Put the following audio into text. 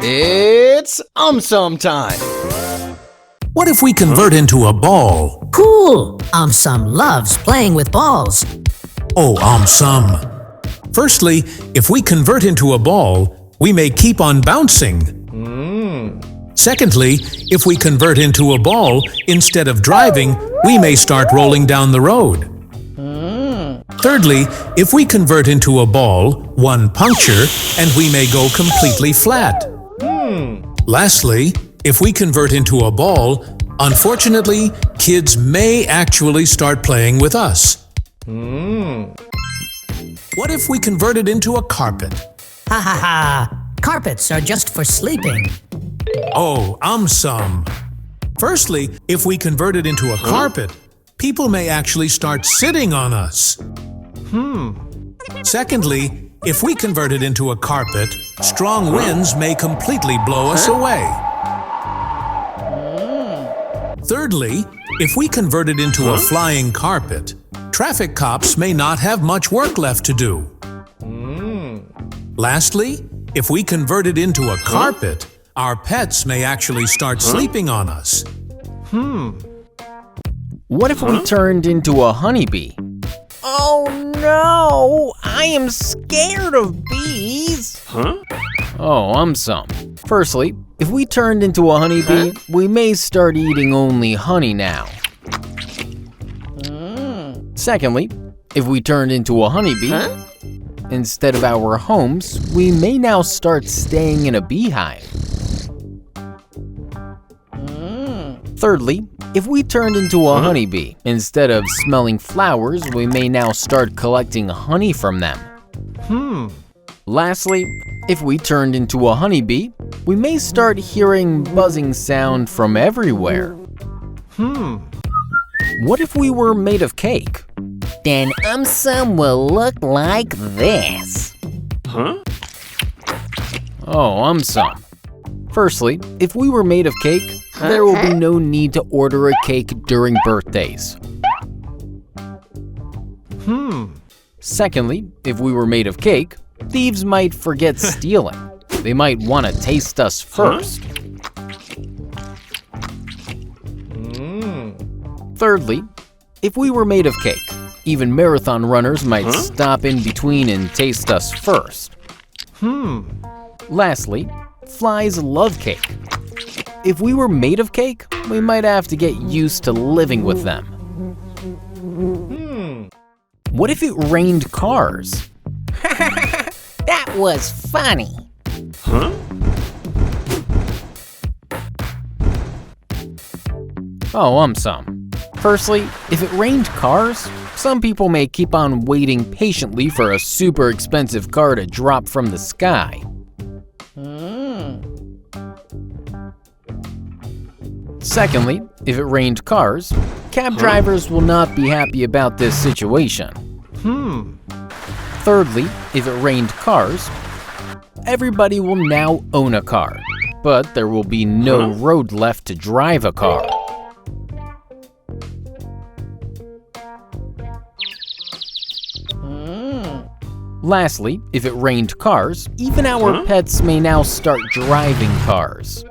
It's AumSum time! What if we convert into a ball? Cool! AumSum loves playing with balls. Oh, AumSum. Firstly, if we convert into a ball, we may keep on bouncing. Secondly, if we convert into a ball, instead of driving, we may start rolling down the road. Thirdly, if we convert into a ball, one puncture, and we may go completely flat. Lastly, if we convert into a ball, unfortunately, kids may actually start playing with us. What if we converted into a carpet? Ha ha ha! Carpets are just for sleeping. Oh, AumSum. Firstly, if we converted into a carpet, people may actually start sitting on us. Secondly, if we converted into a carpet, strong winds may completely blow us away. Thirdly, if we converted into a flying carpet, traffic cops may not have much work left to do. Lastly, if we converted into a carpet, our pets may actually start sleeping on us. What if we turned into a honeybee? Oh no! I am scared of bees! Oh, AumSum. Firstly, if we turned into a honeybee, we may start eating only honey now. Secondly, if we turned into a honeybee, instead of our homes, we may now start staying in a beehive. Thirdly, if we turned into a honeybee, instead of smelling flowers, we may now start collecting honey from them. Lastly, if we turned into a honeybee, we may start hearing buzzing sound from everywhere. What if we were made of cake? Then AumSum will look like this. Oh, AumSum. Firstly, if we were made of cake, there will be no need to order a cake during birthdays. Secondly, if we were made of cake, thieves might forget stealing. They might want to taste us first. Thirdly, if we were made of cake, even marathon runners might stop in between and taste us first. Lastly, flies love cake. If we were made of cake, we might have to get used to living with them. What if it rained cars? That was funny. Oh, AumSum. Firstly, if it rained cars, some people may keep on waiting patiently for a super expensive car to drop from the sky. Secondly, if it rained cars, cab drivers will not be happy about this situation. Thirdly, if it rained cars, everybody will now own a car, but there will be no road left to drive a car. Lastly, if it rained cars, even our pets may now start driving cars.